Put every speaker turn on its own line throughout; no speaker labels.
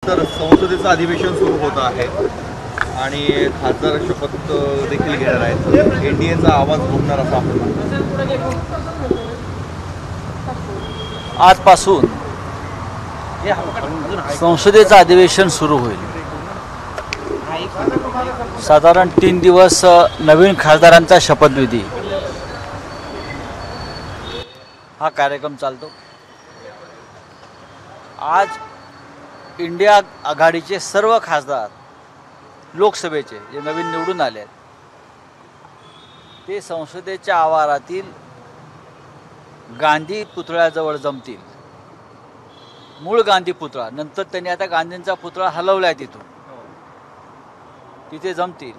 तर संसदेचं अधिवेशन सुरू होत आहे आणि खासदार शपथ देखील घेणार आहेत. एनडीएचा आवाज घुमणार असा आपण म्हणतो.
आजपासून संसदेचं अधिवेशन सुरू होईल. साधारण 3 दिवस नवीन खासदारांचा शपथविधी हा कार्यक्रम चालतो. आज इंडिया आघाडीचे सर्व खासदार लोकसभेचे जे नवीन निवडून आले आहेत ते संसदेच्या आवारातील गांधी पुतळ्याजवळ जमतील. मूळ गांधी पुतळा, नंतर त्यांनी आता गांधींचा पुतळा हलवला आहे तिथून, तिथे जमतील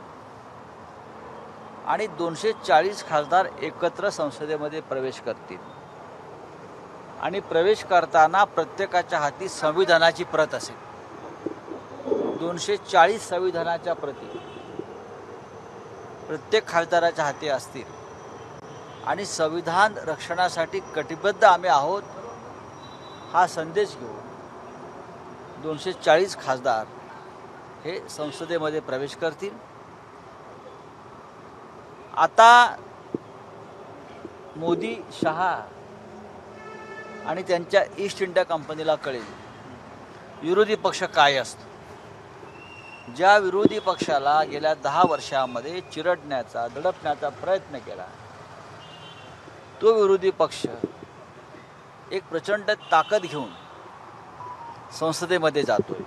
आणि 240 खासदार एकत्र संसदेमध्ये प्रवेश करतील. आणि प्रवेश करताना प्रत्येकाच्या हाती संविधानाची प्रत असेल. 240 संविधानाच्या प्रती प्रत्येक खासदाराच्या हाती असतील आणि संविधान रक्षणासाठी कटिबद्ध आम्ही आहोत हा संदेश घेऊन 240 खासदार हे संसदेमध्ये प्रवेश करतील. आता मोदी, शहा आणि त्यांच्या ईस्ट इंडिया कंपनीला कळेल विरोधी पक्ष काय असतो. ज्या विरोधी पक्षाला गेल्या 10 वर्षामध्ये चिरडण्याचा, दडपण्याचा प्रयत्न केला तो विरोधी पक्ष एक प्रचंड ताकद घेऊन संसदेमध्ये जातोय.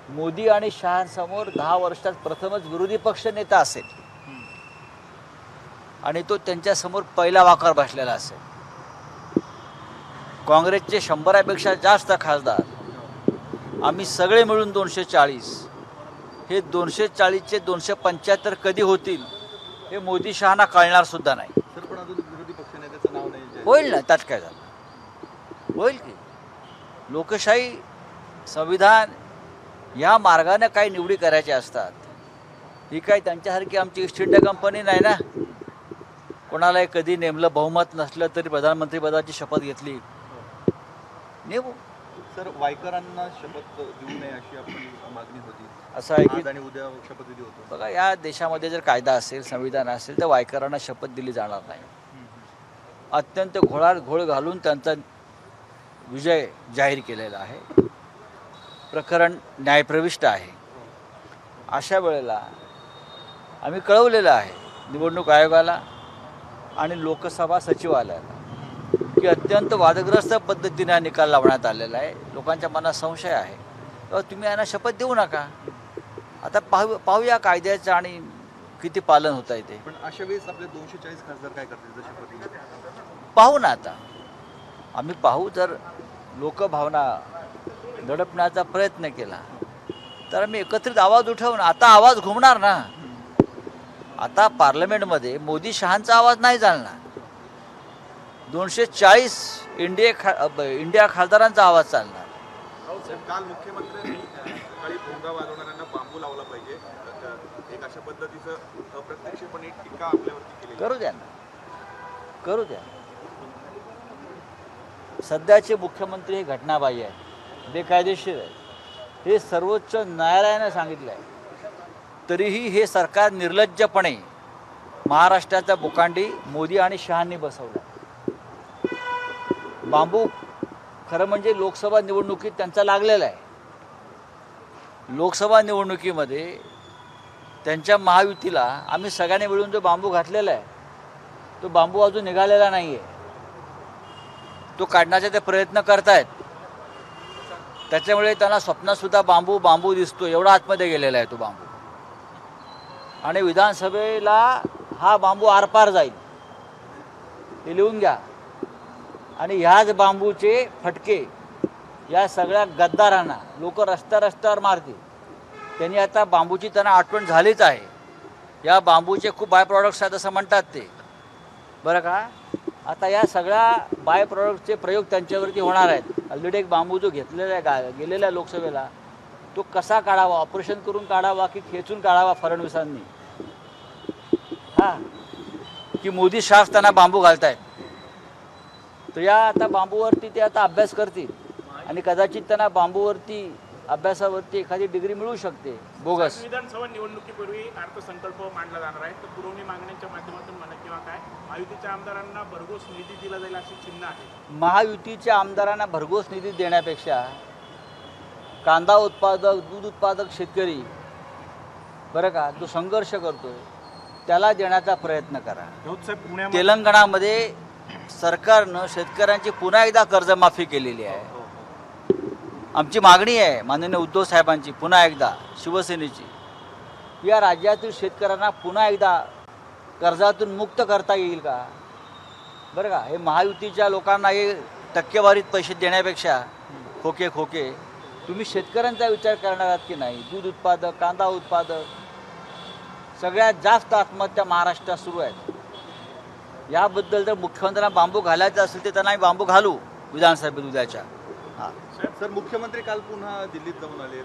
मोदी आणि शहांसमोर 10 वर्षात प्रथमच विरोधी पक्ष नेता असेल आणि तो त्यांच्यासमोर पहिला वाकर बसलेला असेल. काँग्रेसचे 100पेक्षा जास्त खासदार आम्ही सगळे मिळून 240, हे 240चे 275 कधी होतील हे मोदी शहांना कळणार सुद्धा नाही.
सर, पण अजून विरोधी पक्ष नेत्याचं नाव नाही.
होईल ना, त्यात काय झालं, होईल की. लोकशाही, संविधान या मार्गाने काही निवडी करायच्या असतात. ही काय त्यांच्यासारखी आमची ईस्ट इंडिया कंपनी नाही ना. कोणालाही कधी नेमलं, बहुमत नसलं तरी प्रधानमंत्रीपदाची शपथ घेतली, नेमू.
सर, वायकरांना शपथ देऊ नये अशी आपली मागणी होती.
असं आहे की
आणि उद्या शपथविधी होतो.
बघा, या देशामध्ये जर कायदा असेल, संविधान असेल तर वायकरांना शपथ दिली जाणार नाही. अत्यंत घोळ घालून त्यांचा विजय जाहीर केलेला आहे. प्रकरण न्यायप्रविष्ट आहे. अशा वेळेला आम्ही कळवलेलं आहे निवडणूक आयोगाला आणि लोकसभा सचिवालयाला की अत्यंत वादग्रस्त पद्धतीने हा निकाल लावण्यात आलेला आहे. लोकांच्या मनात संशय आहे, तर तुम्ही यांना शपथ देऊ नका. आता पाहूया कायद्याचं आणि किती पालन होत आहे ते.
पण अशा वेळेस आपले 240 खासदार काय करतील शपथ?
पाहू ना, आता आम्ही पाहू. जर लोकभावना दडपण्याचा प्रयत्न केला तर आम्ही एकत्रित आवाज उठवून. आता आवाज घुमणार ना. आता पार्लमेंटमध्ये मोदी शहांचा आवाज नाही चालणार. 240 इंडिया खासदारांचा आवाज चालणार.
काल मुख्यमंत्र्यांनी सकाळी भोंगा वाजवणाऱ्यांना बांबू लावला पाहिजे, एक अशा पद्धतीचं अप्रत्यक्षपणे टीका आपल्यावरती केली.
करू द्या ना, करू द्या. सध्याचे मुख्यमंत्री हे घटनाबाह्य आहेत, बेकायदेशीर आहेत, हे सर्वोच्च न्यायालयाने सांगितलं आहे. तरीही हे सरकार निर्लज्जपणे महाराष्ट्राचा बुकांडी मोदी आणि शहांनी बसवला. बांबू खरं म्हणजे लोकसभा निवडणुकीत त्यांचा लागलेला आहे. लोकसभा निवडणुकीमध्ये त्यांच्या महायुतीला आम्ही सगळ्यांनी मिळून जो बांबू घातलेला आहे तो बांबू अजून निघालेला नाही आहे. तो काढण्याचा ते प्रयत्न करतायत. त्याच्यामुळे त्यांना स्वप्नातसुद्धा बांबू बांबू दिसतो, एवढा आतमध्ये गेलेला आहे तो बांबू. आणि विधानसभेला हा बांबू आरपार जाईल, हे लिहून घ्या. आणि ह्याच बांबूचे फटके या सगळ्या गद्दारांना लोक रस्त्यावर मारतील. त्यांनी आता बांबूची त्यांना आठवण झालीच आहे. या बांबूचे खूप बाय प्रॉडक्ट्स आहेत असं म्हणतात ते, बरं का. आता या सगळ्या बाय प्रॉडक्टचे प्रयोग त्यांच्यावरती होणार आहेत. ऑलरेडी एक बांबू जो घेतलेला आहे गेलेल्या लोकसभेला, तो कसा काढावा, ऑपरेशन करून काढावा की खेचून काढावा फडणवीसांनी, हां, की मोदी शाह त्यांना बांबू घालतायत. तर या आता बांबूवरती ते आता अभ्यास करतील आणि कदाचित त्यांना बांबूवरती अभ्यासावरती एखादी डिग्री मिळू शकते बोगस.
विधानसभा निवडणुकीपूर्वी अर्थसंकल्प मांडला जाणार आहे, तर पुरवणी मागण्यांच्या माध्यमातून म्हणा किंवा काय महायुतीच्या आमदारांना भरघोस निधी दिला जाईल अशी चिन्ह आहे.
महायुतीच्या आमदारांना भरघोस निधी देण्यापेक्षा कांदा उत्पादक, दूध उत्पादक शेतकरी बरं का जो संघर्ष करतोय त्याला देण्याचा प्रयत्न करा. तेलंगणामध्ये सरकारनं शेतकऱ्यांची पुन्हा एकदा कर्जमाफी केलेली आहे. आमची मागणी आहे माननीय उद्धव साहेबांची, पुन्हा एकदा शिवसेनेची, या राज्यातील शेतकऱ्यांना पुन्हा एकदा कर्जातून मुक्त करता येईल का बरं का. हे महायुतीच्या लोकांना हे टक्केवारीत पैसे देण्यापेक्षा खोके तुम्ही शेतकऱ्यांचा विचार करणार आहात की नाही. दूध उत्पादक, कांदा उत्पादक, सगळ्यात जास्त आत्महत्या महाराष्ट्रात सुरू आहेत. याबद्दल जर मुख्यमंत्र्यांना बांबू घालायचं असेल तर त्यांना बांबू घालू विधानसभेत उद्याच्या. हां
सर, मुख्यमंत्री काल पुन्हा दिल्लीत जाऊन आले,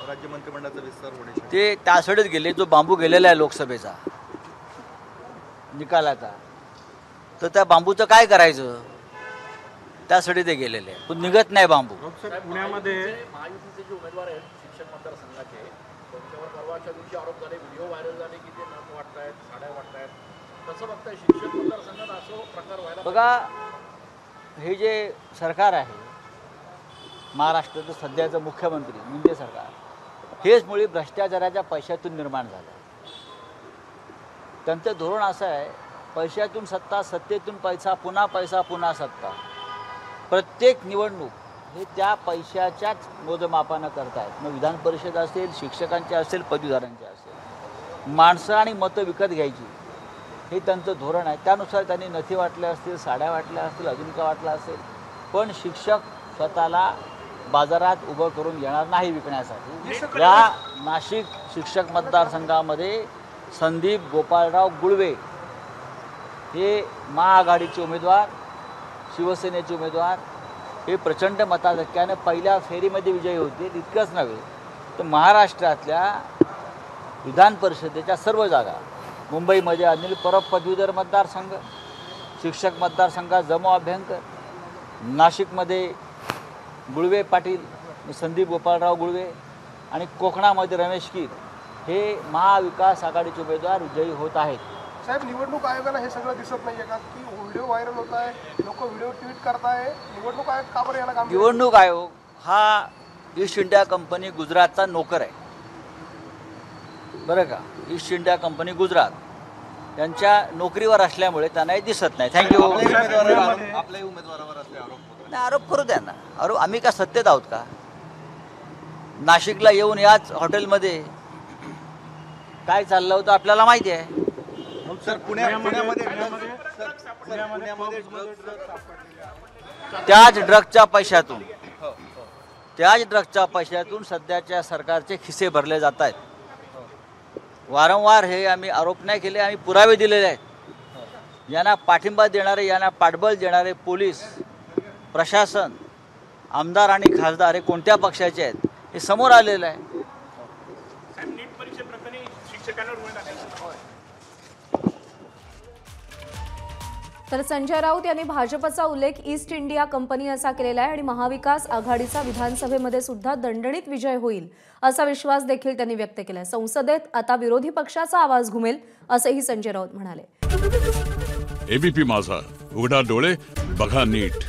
राज्य मंत्रिमंडळाचा विस्तार होण्यासाठी.
ते त्यासाठीच गेले जो बांबू गेलेला आहे लोकसभेचा निकालाचा, तर त्या बांबूचं काय करायचं त्यासाठी ते गेलेले आहे. पण निघत नाही बांबू.
पुण्यामध्ये
महायुतीचे जे उमेदवार आहेत शिक्षक मतदारसंघाचे, त्यांच्यावर परवाच्या दिवशी आरोप झाले, व्हिडिओ व्हायरल झाले की ते नथ वाटतायत, साड्या वाटतायत. कसं बघताय शिक्षक मतदारसंघात असं प्रकार व्हायला?
बघा, हे जे सरकार आहे महाराष्ट्राचं सध्याचं मुख्यमंत्री मुंडे सरकार, हेच मुळे भ्रष्टाचाराच्या पैशातून निर्माण झालं. त्यांचं धोरण असं आहे, पैशातून सत्ता, सत्तेतून पैसा, पुन्हा सत्ता. प्रत्येक निवडणूक हे त्या पैशाच्याच मोजमापानं करतायत. मग विधान परिषद असेल, शिक्षकांचे असेल, पदवीधरांचे असेल, माणसं आणि मतं विकत घ्यायची हे त्यांचं धोरण आहे. त्यानुसार त्यांनी नथी वाटल्या असतील, साड्या वाटल्या असतील, अजून का वाटला असेल, पण शिक्षक स्वतःला बाजारात उभं करून घेणार नाही विकण्यासाठी. या नाशिक शिक्षक मतदारसंघामध्ये संदीप गोपाळराव गुळवे हे महाआघाडीचे उमेदवार, शिवसेनेचे उमेदवार, हे प्रचंड मताधिक्याने पहिल्या फेरीमध्ये विजयी होते. इतकंच नव्हे तर महाराष्ट्रातल्या विधान परिषदेच्या सर्व जागा, मुंबईमध्ये अनिल परब पदवीधर मतदारसंघ, शिक्षक मतदारसंघात जमो अभ्यंकर, नाशिकमध्ये गुळवे पाटील, संदीप गोपाळराव गुळवे, आणि कोकणामध्ये रमेश कीर हे महाविकास आघाडीचे उमेदवार विजयी होत आहेत.
साहेब, निवडणूक आयोगाला हे सगळं दिसत नाहीये का की व्हिडिओ व्हायरल होत आहे, लोक व्हिडिओ ट्विट करताय, निवडणूक आयोग का बरं याला काम?
निवडणूक आयोग हा ईस्ट इंडिया कंपनी गुजरातचा नोकर आहे बरं का. ईस्ट इंडिया कंपनी गुजरात यांच्या नोकरीवर असल्यामुळे त्यांनाही दिसत नाही. थँक्यू.
आपल्याही उमेदवारावर असले आरोप होतात.
नाही, आरोप करू द्या ना. आम्ही का सत्तेत आहोत का? नाशिकला येऊन याच हॉटेलमध्ये काय चाललं होतं आपल्याला माहिती आहे.
सर, पुण्यामध्ये
त्याच ड्रगच्या पैशातून सध्याच्या सरकारचे खिसे भरले जात आहेत. वारंवार हे आम्ही आरोप नाही केले, आम्ही पुरावे दिलेले आहेत. यांना पाठिंबा देणारे, यांना पाठबळ देणारे पोलीस प्रशासन, आमदार आणि खासदार हे कोणत्या पक्षाचे आहेत हे समोर आलेलं आहे.
नीट परीक्षेप्रकरणी शिक्षकांवर गुन्हे दाखल.
तर संजय राऊत यांनी भाजपचा उल्लेख ईस्ट इंडिया कंपनी असा केलेला आहे आणि महाविकास आघाडीचा विधानसभेमध्ये सुद्धा दणदणीत विजय होईल असा विश्वास देखील त्यांनी व्यक्त केला. संसदेत आता विरोधी पक्षाचा आवाज घुमेल असेही संजय राऊत म्हणाले.
एबीपी माझा, उघडा डोळे बघा नीट.